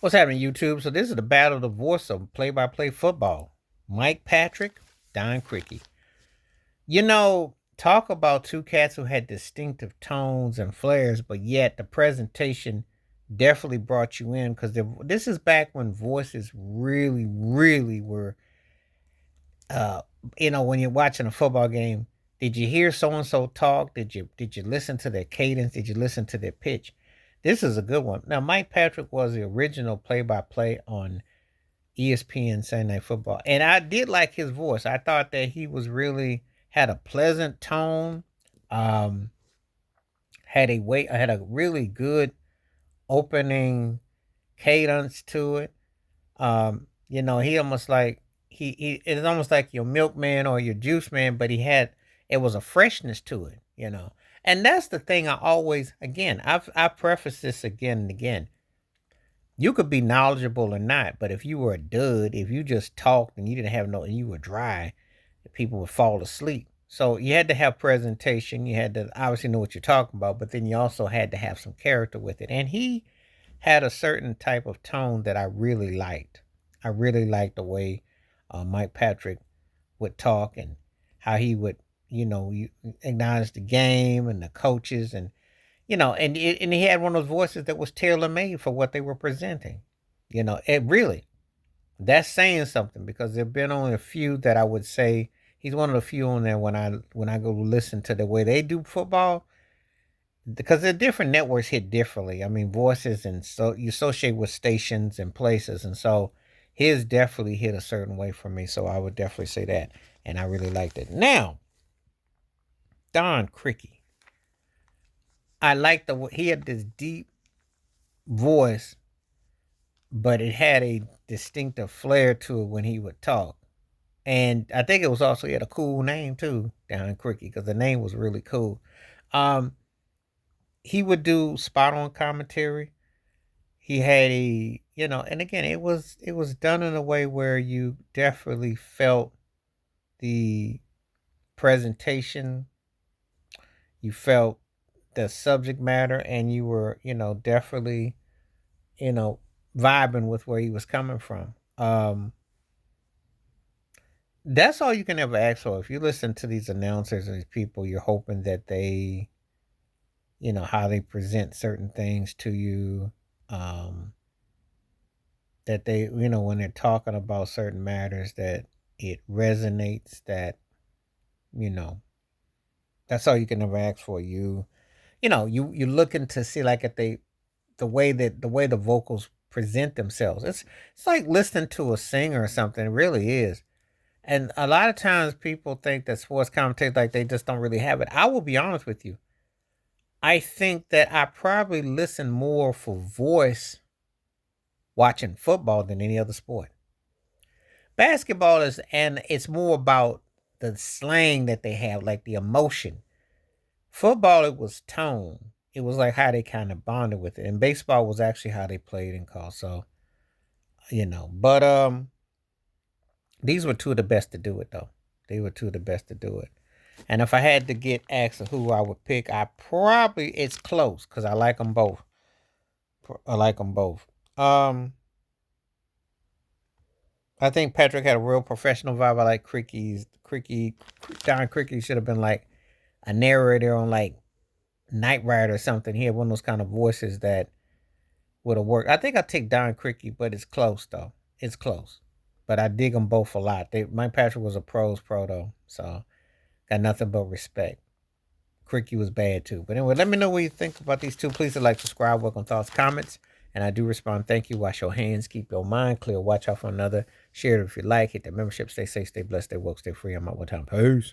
What's happening, YouTube? So this is the battle of the voice of play-by-play football. Mike Patrick, Don Criqui. Talk about two cats who had distinctive tones and flares, but yet the presentation definitely brought you in because this is back when voices really, really were. Uh, when you're watching a football game, did you hear so and so talk? Did you listen to their cadence? Did you listen to their pitch? This is a good one. Now, Mike Patrick was the original play-by-play on ESPN Sunday Night Football, and I did like his voice. I thought that he was really had a pleasant tone, um, had a really good opening cadence to it. He almost like he it's almost like your milkman or your juice man, but it was a freshness to it. And that's the thing I always again I preface this again and again. You could be knowledgeable or not, but if you were a dud, if you just talked and you didn't have no, and you were dry, people would fall asleep. So you had to have presentation. You had to obviously know what you're talking about, but then you also had to have some character with it. And he had a certain type of tone that I really liked. I really liked the way Mike Patrick would talk and how he would, you acknowledge the game and the coaches and he had one of those voices that was tailor made for what they were presenting. It really that's saying something because there've been only a few that I would say he's one of the few on there when I go listen to the way they do football because the different networks hit differently. I mean, voices and so you associate with stations and places, and so his definitely hit a certain way for me. So I would definitely say that, and I really liked it. Now, Don Criqui, I like he had this deep voice, but it had a distinctive flair to it when he would talk. And I think it was also he had a cool name too, Don Criqui, because the name was really cool. Um, he would do spot on commentary. He had and again, it was done in a way where you definitely felt the presentation, you felt the subject matter, and you were, definitely, you know, vibing with where he was coming from. That's all you can ever ask for. If you listen to these announcers and these people, you're hoping that they, how they present certain things to you, um, that they, when they're talking about certain matters, that it resonates, that, you know, that's all you can ever ask for. You're looking to see like if the way the vocals present themselves. It's like listening to a singer or something. It really is. And a lot of times people think that sports commentators like they just don't really have it. I will be honest with you. I think that I probably listen more for voice watching football than any other sport. Basketball is and it's more about the slang that they have, like the emotion. Football it was tone. It was like how they kind of bonded with it. And baseball was actually how they played and called. So, But these were two of the best to do it though. They were two of the best to do it. And if I had to get asked who I would pick, it's close because I like them both. I like them both. I think Patrick had a real professional vibe. I like Don Criqui should have been like a narrator on like Knight Rider or something. He had one of those kind of voices that would have worked. I think I take Don Criqui, but it's close though. It's close. But I dig them both a lot. Mike Patrick was a pros pro though, so got nothing but respect. Criqui was bad too. But anyway, let me know what you think about these two. Please like, subscribe, welcome thoughts, comments. And I do respond. Thank you. Wash your hands. Keep your mind clear. Watch out for another. Share it if you like. Hit the membership. Stay safe. Stay blessed. Stay woke. Stay free. I'm out one time. Peace.